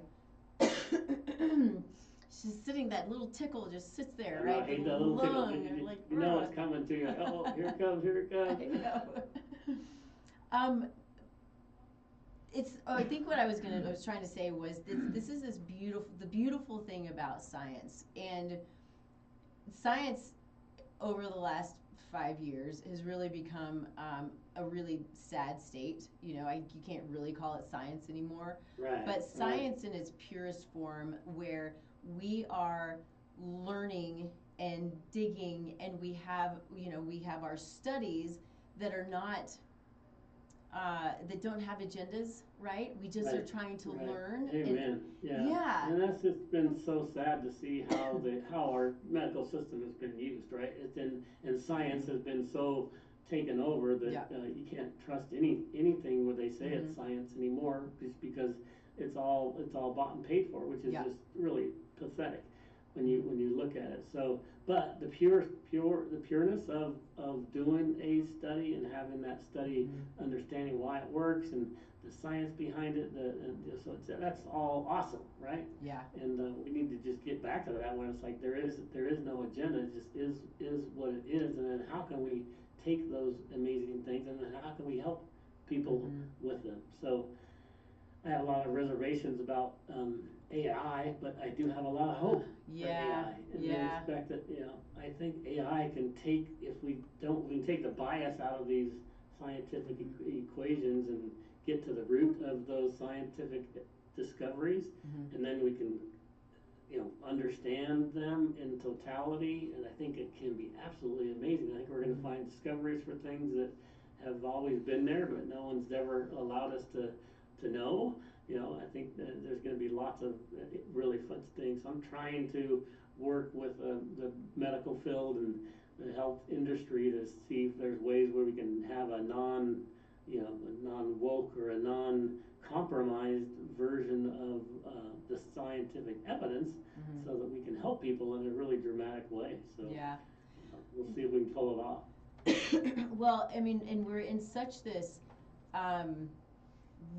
just sitting, that little tickle just sits there, I know, I right? The hate that little tickle. lung, like, You know it's coming to you. Like, oh, here it comes, here it comes. I know. um, I think what I was trying to say was this is the beautiful thing about science. And science over the last 5 years has really become a really sad state. You can't really call it science anymore. Right, But right. science in its purest form, where we are learning and digging, and we have our studies that are not that don't have agendas, right? We just are Right, trying to right. learn, and Amen. Yeah. yeah, And that's just been so sad to see how our medical system has been used, right? And science has been so taken over that yeah, you can't trust anything where they say mm-hmm. it's science anymore, just because it's all bought and paid for, which is Yeah, just really pathetic. when you look at it. So, but the the pureness of doing a study and having that study, understanding why it works and the science behind it, so that's all awesome, right? Yeah. And we need to just get back to that when it's like there is no agenda, it just is what it is, and then how can we take those amazing things and then how can we help people with them? So I have a lot of reservations about AI, but I do have a lot of hope for AI in the respect that, I think AI can take, if we don't, we can take the bias out of these scientific equations and get to the root of those scientific discoveries, and then we can, understand them in totality, and I think it can be absolutely amazing. I think we're going to find discoveries for things that have always been there, but no one's ever allowed us to know. I think that there's going to be lots of really fun things. I'm trying to work with the medical field and the health industry to see if there's ways where we can have a non-woke or a non-compromised version of the scientific evidence, so that we can help people in a really dramatic way. So we'll see if we can pull it off. Well, I mean, and we're in such this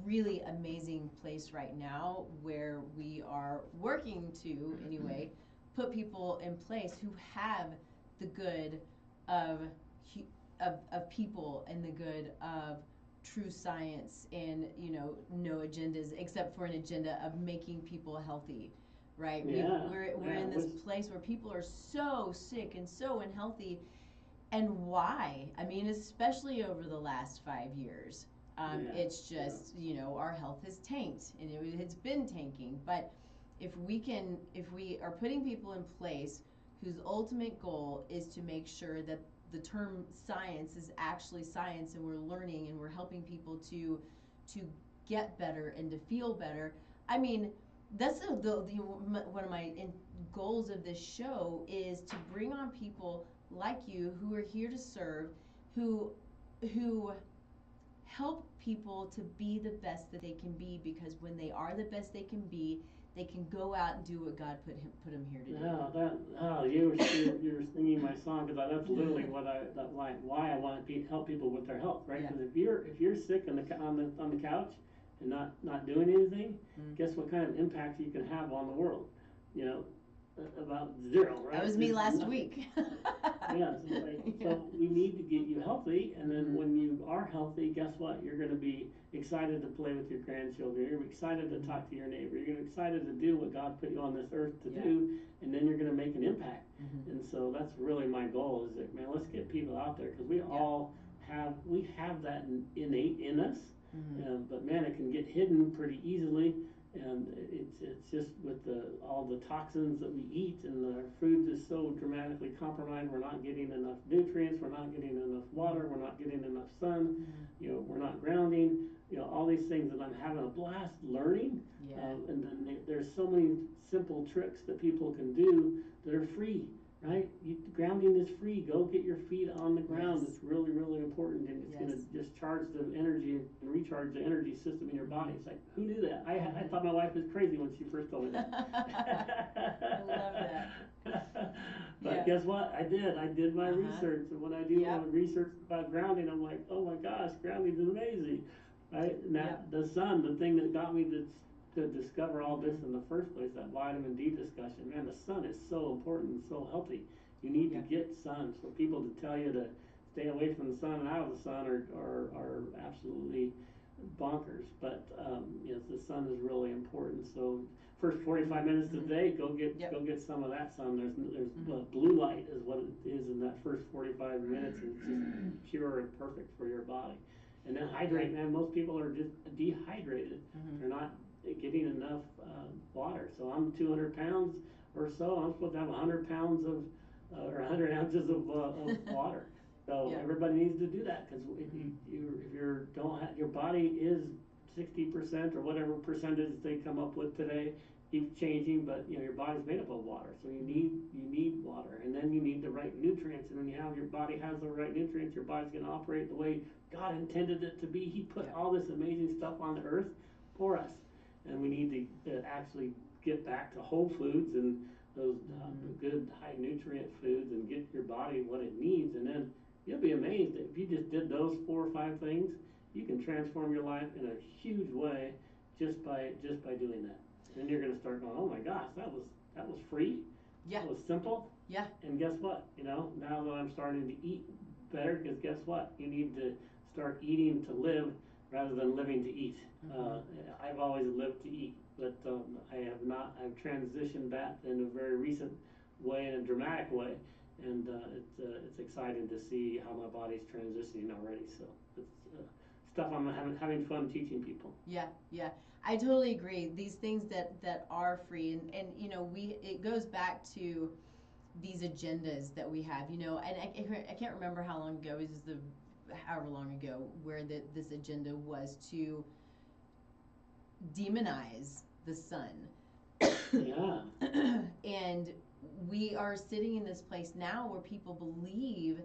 really amazing place right now where we are working to, anyway, put people in place who have the good of people and the good of true science and, no agendas except for an agenda of making people healthy, right? We're in this place where people are so sick and so unhealthy. And why? I mean, especially over the last 5 years. It's just, our health has tanked, and it's been tanking. But if we are putting people in place whose ultimate goal is to make sure that the term science is actually science, and we're learning and we're helping people to get better and to feel better. I mean, that's one of my goals of this show is to bring on people like you who are here to serve, who help people to be the best that they can be, because when they are the best they can be, they can go out and do what God put them here to do. You were singing my song, because that's literally why I want to help people with their health, right? Because if you're sick on the couch and not doing anything, guess what kind of impact you can have on the world? About zero, right? That was me last week. So we need to get you healthy, and then when you are healthy, guess what? You're going to be excited to play with your grandchildren. You're excited to talk to your neighbor. You're excited to do what God put you on this earth to do, and then you're going to make an impact. And so that's really my goal, is that, man, let's get people out there, because we all have that innate in us, but man, it can get hidden pretty easily. And it's just with all the toxins that we eat, and our food is so dramatically compromised. We're not getting enough nutrients. We're not getting enough water. We're not getting enough sun. We're not grounding. All these things that I'm having a blast learning. And then there's so many simple tricks that people can do that are free. Right? Grounding is free. Go get your feet on the ground. It's really, really important, and it's going to discharge the energy and recharge the energy system in your body. It's like, who knew that? I thought my wife was crazy when she first told me that. I love that. But guess what? I did my research, and when I do research about grounding, I'm like, oh my gosh, grounding is amazing, right? And the sun, the thing that got me to discover all this in the first place, that vitamin D discussion, man, the sun is so important and so healthy. You need to get sun. So people to tell you to stay away from the sun and out of the sun are absolutely bonkers. But the sun is really important. So first 45 minutes a day, go get some of that sun. There's blue light is what it is in that first 45 minutes, and it's just pure and perfect for your body. And then hydrate, man. Most people are just dehydrated. They're not getting enough water. So I'm 200 pounds or so. I'm supposed to have 100 pounds or 100 ounces of water. So everybody needs to do that, because if you don't have, your body is 60% or whatever percentage they come up with today, keeps changing, but your body's made up of water. So you need water, and then you need the right nutrients. And when your body has the right nutrients, your body's going to operate the way God intended it to be. He put all this amazing stuff on the earth for us. And we need to actually get back to whole foods and those good high nutrient foods and get your body what it needs, and then you'll be amazed that if you just did those 4 or 5 things, you can transform your life in a huge way just by doing that. Then you're going to start going, oh my gosh, that was free. Yeah. That was simple. Yeah. And guess what? Now that I'm starting to eat better, because guess what? You need to start eating to live rather than living to eat. I've always lived to eat, but I have not. I've transitioned that in a very recent way, in a dramatic way, and it's exciting to see how my body's transitioning already. So it's stuff I'm having fun teaching people. Yeah, yeah. I totally agree. These things that are free, and it goes back to these agendas that we have, and I can't remember how long ago, it was however long ago, where this agenda was to demonize the sun. Yeah. And we are sitting in this place now where people believe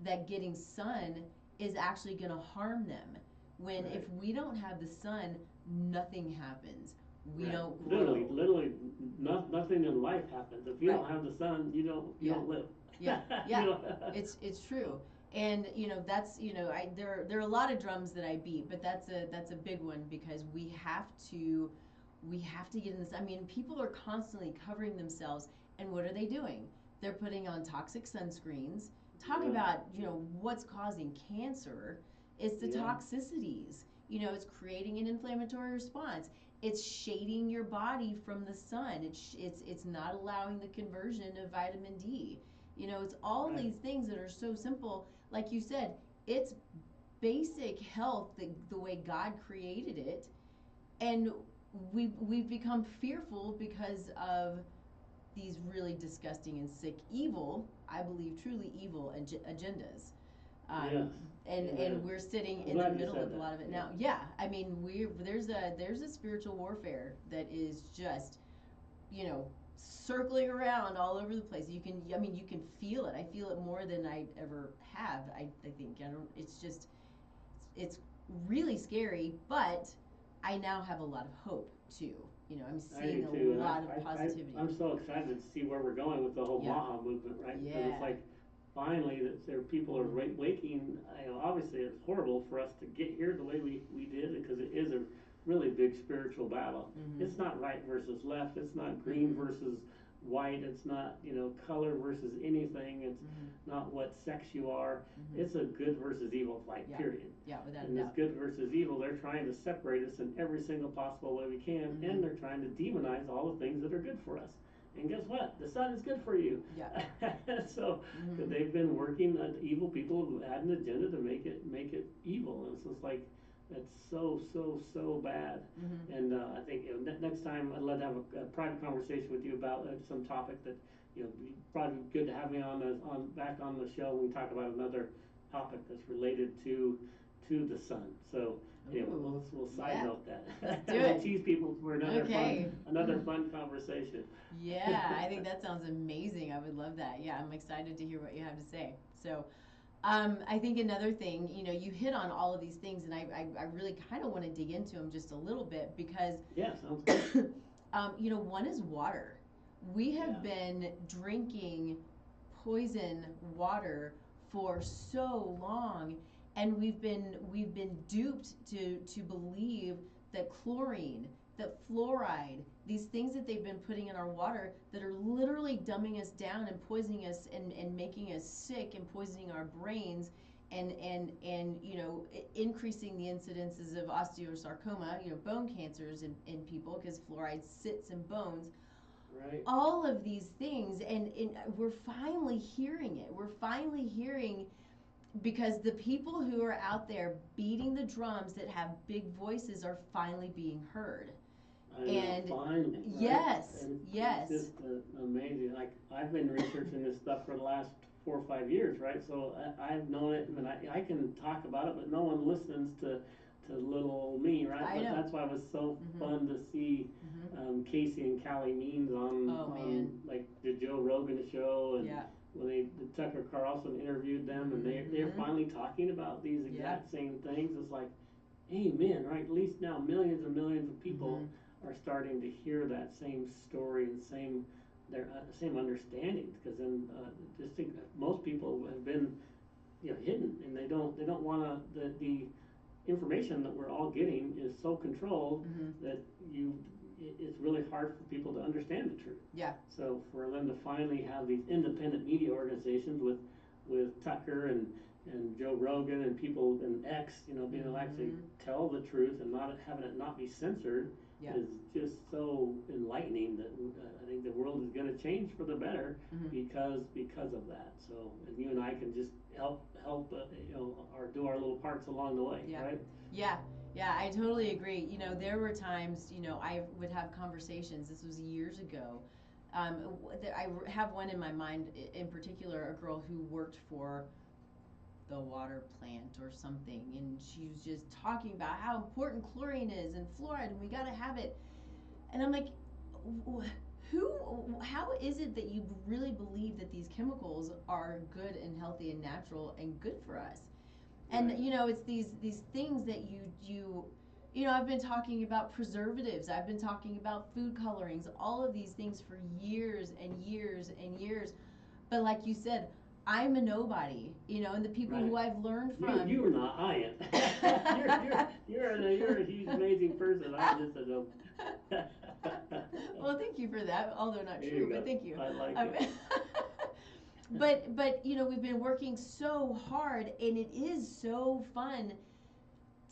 that getting sun is actually going to harm them. When Right. if we don't have the sun, nothing happens. We Right. don't grow. Literally, nothing in life happens. If you don't have the sun, you don't live. Yeah, yeah. It's true. And that's there are a lot of drums that I beat, but that's a big one, because we have to get in this. I mean, people are constantly covering themselves, and what are they doing? They're putting on toxic sunscreens. Talk about what's causing cancer. It's the toxicities. It's creating an inflammatory response. It's shading your body from the sun. It's not allowing the conversion of vitamin D. It's all these things that are so simple. Like you said, it's basic health, the way God created it, and we've become fearful because of these really disgusting and sick, evil, I believe, truly evil agendas. Yes. And we're sitting in the middle of a lot of it now. Yeah, I mean, there's a spiritual warfare that is just, circling around all over the place. You can feel it. I feel it more than I ever have. I think it's really scary, but I now have a lot of hope too. I'm seeing a lot of positivity. I'm so excited to see where we're going with the whole Maha movement, right? Yeah. Because it's like, finally, that people are waking. Obviously, it's horrible for us to get here the way we did, because it is a really big spiritual battle. It's not right versus left. It's not green versus white. It's not color versus anything. It's not what sex you are. It's a good versus evil fight. Period. Yeah, without and a this doubt. good versus evil, they're trying to separate us in every single possible way we can, and they're trying to demonize all the things that are good for us. And guess what? The sun is good for you. Yeah. So they've been working. Evil people who had an agenda to make it evil, and it's just like, that's so bad. And I think next time I'd love to have a private conversation with you about some topic that probably good to have me back on the show when we talk about another topic that's related to the sun. So we'll side note that. Let's do it. We'll tease people for another fun conversation. Yeah, I think that sounds amazing. I would love that. Yeah, I'm excited to hear what you have to say. So, I think another thing, you hit on all of these things, and I really kind of want to dig into them just a little bit, because sounds good. One is water. We have been drinking poison water for so long, and we've been duped to believe that chlorine, that fluoride, these things that they've been putting in our water that are literally dumbing us down and poisoning us and making us sick and poisoning our brains and increasing the incidences of osteosarcoma, bone cancers in people, because fluoride sits in bones. Right. All of these things, and we're finally hearing it. We're finally hearing, because the people who are out there beating the drums that have big voices are finally being heard. And finally, right? Yes, and yes. It's just amazing. Like, I've been researching this stuff for the last 4 or 5 years, right? So I've known it, and I can talk about it, but no one listens to little old me, right? I know. That's why it was so fun to see Casey and Callie Means on like the Joe Rogan show, and when Tucker Carlson interviewed them, and they're finally talking about these exact same things. It's like, amen, right? At least now millions and millions of people are starting to hear that same story and same their same understandings, because then just think most people have been hidden, and they don't want to the information that we're all getting is so controlled that you it's really hard for people to understand the truth. Yeah. So for them to finally have these independent media organizations with Tucker and Joe Rogan and people and X, being able to actually tell the truth and not having it not be censored, Yeah. is just so enlightening that I think the world is going to change for the better because of that. So, and you and I can just help or do our little parts along the way, Yeah. right? Yeah. Yeah, I totally agree. There were times, I would have conversations. This was years ago. I have one in my mind, in particular, a girl who worked for the water plant or something, and she was just talking about how important chlorine is and fluoride, and we got to have it. And I'm like, how is it that you really believe that these chemicals are good and healthy and natural and good for us? And Right. it's these things that I've been talking about preservatives, I've been talking about food colorings, all of these things for years and years and years. But like you said, I'm a nobody, and the people Right. who I've learned You're from. not. I am. You're a huge, amazing person. I'm just a no. Well, thank you for that, although not There true, you go. but thank you. I like it. But we've been working so hard, and it is so fun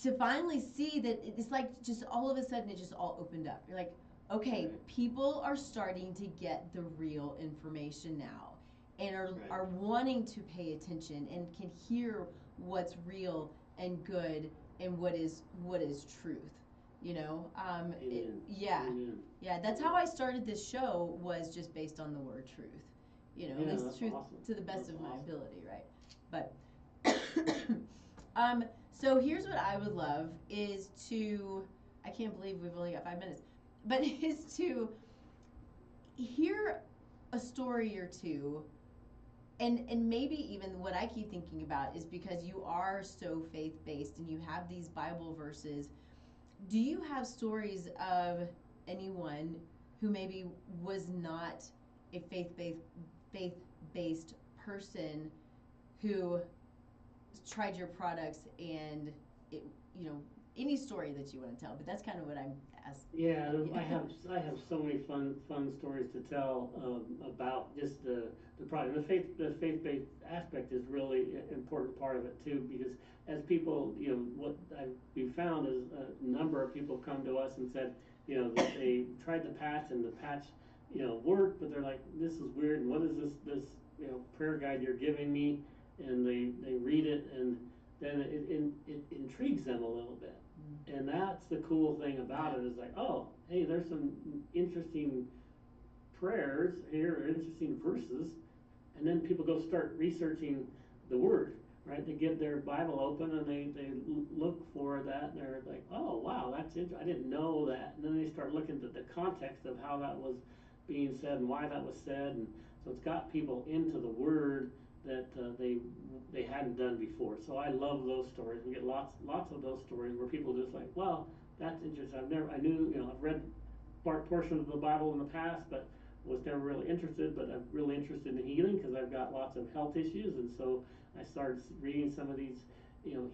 to finally see that it's like just all of a sudden it just all opened up. You're like, okay, Right. people are starting to get the real information now, and are Right. are wanting to pay attention and can hear what's real and good and what is truth. Yeah. Amen. Yeah, that's how I started this show, was just based on the word truth. At Yeah, least that's truth awesome. to the best That's of my awesome. ability, right? But so here's what I would love is to, I can't believe we've only got 5 minutes, but is to hear a story or two. And maybe even what I keep thinking about is, because you are so faith based and you have these Bible verses, do you have stories of anyone who maybe was not a faith based person, who tried your products, and it, any story that you want to tell? But that's kind of what I'm asking. Yeah, I have so many fun stories to tell about just the product. The faith based aspect is really an important part of it too, because as people, what we found is a number of people come to us and said, that they tried the patch, and the patch, worked, but they're like, this is weird. What is this prayer guide you're giving me? And they read it, and then it intrigues them a little bit. And that's the cool thing about it, is like, oh, hey, there's some interesting prayers here, or interesting verses. And then people go start researching the word, right? They get their Bible open, and they look for that, and they're like, oh, wow, that's interesting. I didn't know that. And then they start looking at the context of how that was being said and why that was said. And so it's got people into the word that they hadn't done before. So I love those stories. We get lots of those stories where people just like, well, that's interesting. I knew, I've read portions of the Bible in the past, but was never really interested. But I'm really interested in healing, because I've got lots of health issues, and so I started reading some of these,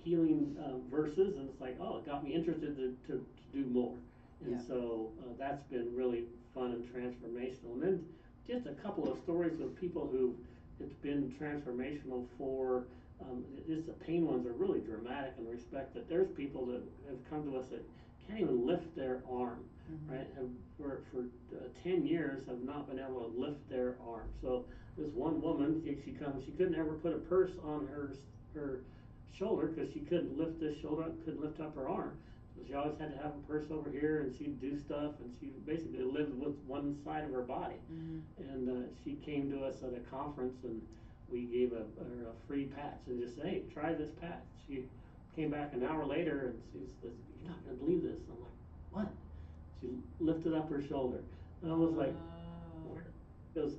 healing verses, and it's like, oh, it got me interested to do more. And Yeah. so that's been really fun and transformational. And then just a couple of stories of people who it's been transformational for. Just the pain ones are really dramatic in the respect that there's people that have come to us that can't even lift their arm, right? Have for 10 years have not been able to lift their arm. So this one woman, she couldn't ever put a purse on her shoulder, because she couldn't lift this shoulder up, couldn't lift up her arm. So she always had to have a purse over here, and she'd do stuff, and she basically lived with one side of her body. And she came to us at a conference, and we gave her a free patch, and just said, hey, try this patch. She came back an hour later, and she says, you're not going to believe this. I'm like, what? She lifted up her shoulder. And I was like, where? She goes,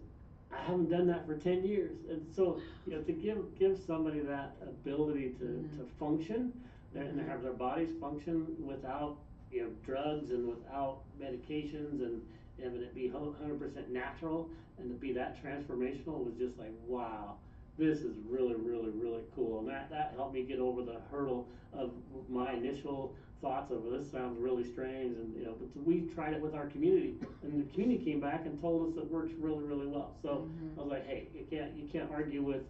I haven't done that for 10 years. And so, to give somebody that ability to function, and have their bodies function without, drugs and without medications, having it be 100% natural and to be that transformational was just like, wow, this is really, really, really cool. And that helped me get over the hurdle of my initial thoughts of, well, this sounds really strange. And, but we tried it with our community, and the community came back and told us it works really, really well. So I was like, hey, you can't argue with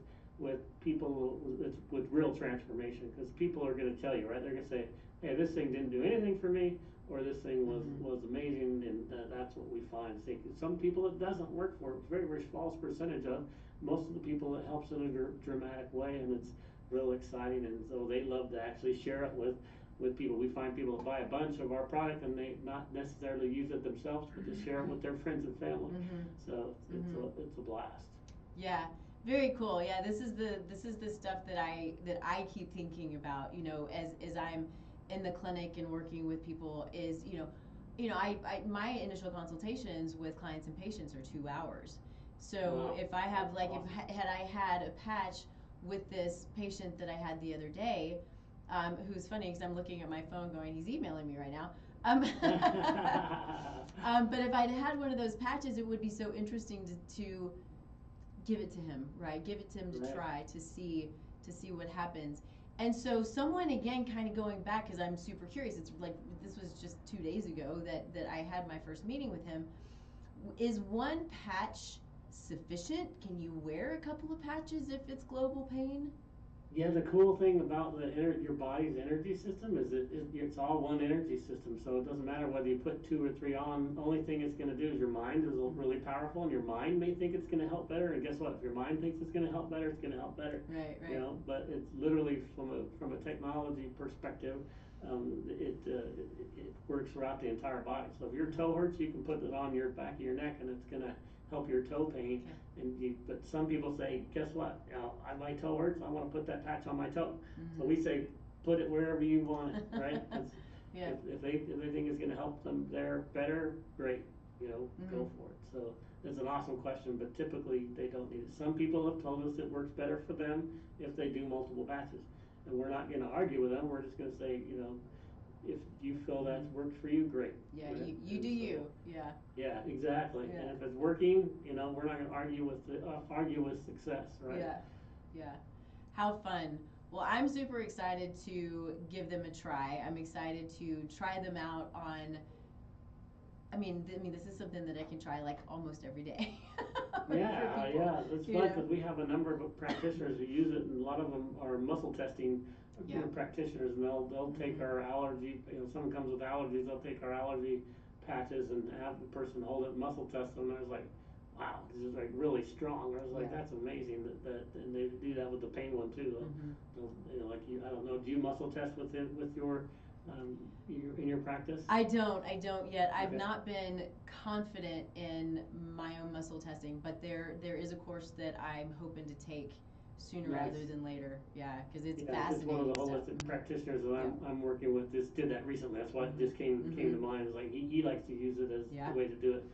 people with real transformation, because people are going to tell you, right? They're going to say, hey, this thing didn't do anything for me, or this thing was amazing, and that's what we find. See, some people it doesn't work for, very, very small percentage of. Most of the people it helps in a dramatic way, and it's real exciting, and so they love to actually share it with people. We find people that buy a bunch of our product and they not necessarily use it themselves, but to share it with their friends and family. So it's a blast. Yeah. Very cool. Yeah, this is the stuff that I keep thinking about, as I'm in the clinic and working with people is, I my initial consultations with clients and patients are 2 hours. So wow. if I have like awesome. if had I had a patch with this patient that I had the other day, who's funny because I'm looking at my phone going, he's emailing me right now. But if I'd had one of those patches, it would be so interesting to give it to him, right? Give it to him to try to see what happens. And so someone, again, kind of going back, because I'm super curious, it's like this was just 2 days ago that I had my first meeting with him. Is one patch sufficient? Can you wear a couple of patches if it's global pain? Yeah, the cool thing about your body's energy system is it's all one energy system. So it doesn't matter whether you put 2 or 3 on. The only thing it's going to do is your mind is really powerful, and your mind may think it's going to help better. And guess what? If your mind thinks it's going to help better, it's going to help better. Right. But it's literally from a technology perspective, it works throughout the entire body. So if your toe hurts, you can put it on your back of your neck, and it's going to help your toe pain. Okay. But some people say, guess what? My toe hurts. I want to put that patch on my toe. So we say, put it wherever you want it, right? Yeah. If they think it's going to help them there better, great. Go for it. So it's an awesome question, but typically they don't need it. Some people have told us it works better for them if they do multiple patches, and we're not going to argue with them. We're just going to say, if you feel that works for you, great. Yeah, right? you do you. Yeah. Yeah, exactly. Yeah. And if it's working, we're not going to argue with success, right? Yeah. How fun. Well, I'm super excited to give them a try. I'm excited to try them out on. I mean, this is something that I can try like almost every day. Yeah, it's fun because we have a number of practitioners who use it, and a lot of them are muscle testing practitioners, and they'll take our allergy. Someone comes with allergies, they'll take our allergy patches and have the person hold it, muscle test them. And I was like, wow, this is like really strong. I was like, that's amazing and they do that with the pain one too. I don't know, do you muscle test with your in your practice? I don't yet. I've Okay. not been confident in my own muscle testing, but there is a course that I'm hoping to take sooner rather than later. Yeah, because it's fascinating. Just one of the holistic practitioners that I'm working with just did that recently. That's why it just came to mind. It's like he likes to use it as the way to do it.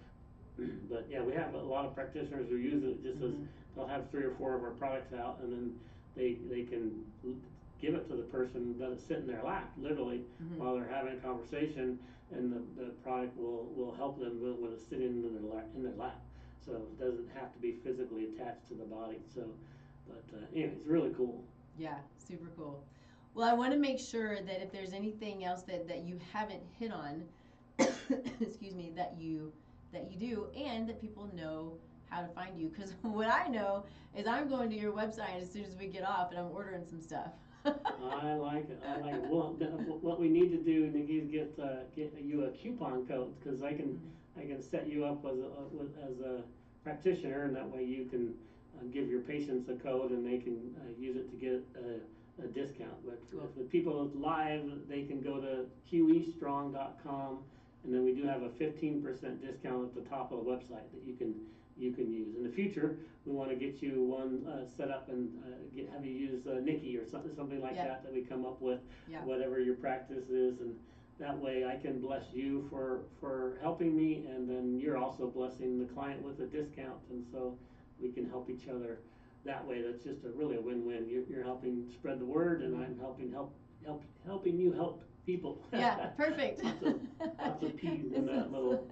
But yeah, we have a lot of practitioners who use it just as they'll have 3 or 4 of our products out, and then they can give it to the person, let it sit in their lap, literally, while they're having a conversation, and the product will help them when it's sitting in their lap. So it doesn't have to be physically attached to the body. So, but anyway, it's really cool. Yeah, super cool. Well, I want to make sure that if there's anything else that you haven't hit on, excuse me, that you do, and that people know how to find you. Because what I know is I'm going to your website as soon as we get off, and I'm ordering some stuff. I like it. Well, what we need to do, Nikki, is get you a coupon code, because I can set you up as a practitioner, and that way you can give your patients a code, and they can use it to get a discount. But if the people live, they can go to QEstrong.com, and then we do have a 15% discount at the top of the website that you can use. In the future, we want to get you one set up and have you use Nikki or something like that we come up with, whatever your practice is, and that way I can bless you for helping me, and then you're also blessing the client with a discount, and so we can help each other that way. That's just really a win-win. You're helping spread the word, and I'm helping you help people. Yeah, perfect. Lots of P's in that little.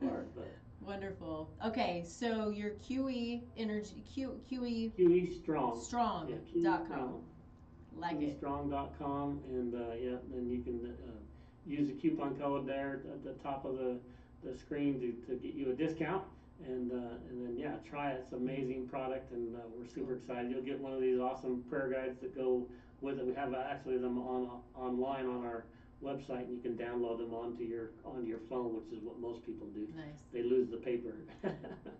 part. But Wonderful. Okay, so your QE energy QE QE Strong. strong Yeah, QE dot com. Strong. Like it. QEstrong.com, and yeah, then you can use the coupon code there at the top of the screen to get you a discount. And then yeah, try it. It's an amazing product, and we're super excited. You'll get one of these awesome prayer guides that go with it. We have actually them online on our website, and you can download them onto your phone, which is what most people do. Nice. They lose the paper.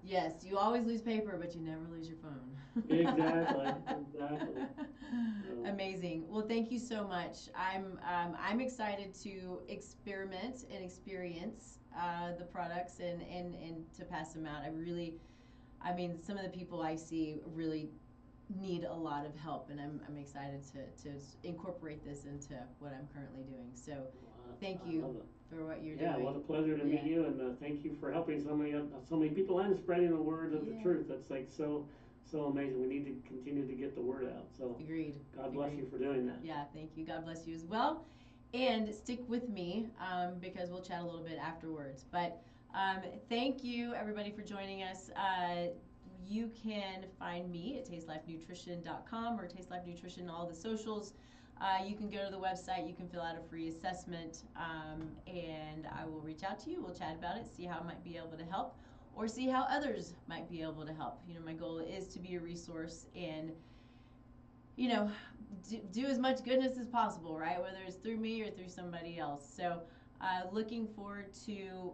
Yes, you always lose paper, but you never lose your phone. Exactly. Amazing. Well, thank you so much. I'm excited to experiment and experience the products and to pass them out. I mean, some of the people I see really need a lot of help, and I'm excited to incorporate this into what I'm currently doing. So thank you for what you're doing. Yeah, what a pleasure to meet you, and thank you for helping so many people and spreading the word of the truth. That's like so amazing. We need to continue to get the word out. So agreed. God bless you for doing that. Yeah, thank you. God bless you as well. And stick with me because we'll chat a little bit afterwards. But thank you, everybody, for joining us. You can find me at tastelifenutrition.com or Taste Life Nutrition on all the socials. You can go to the website. You can fill out a free assessment, and I will reach out to you. We'll chat about it, see how I might be able to help, or see how others might be able to help. You know, my goal is to be a resource and, you know, do as much goodness as possible, right? Whether it's through me or through somebody else. So looking forward to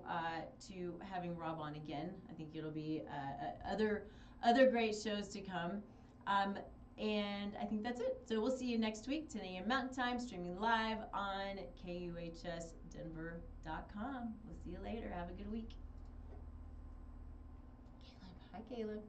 having Rob on again. I think it'll be other great shows to come. And I think that's it. So we'll see you next week, 10 a.m. Mountain Time, streaming live on KUHSdenver.com. We'll see you later. Have a good week. Caleb. Hi, Caleb.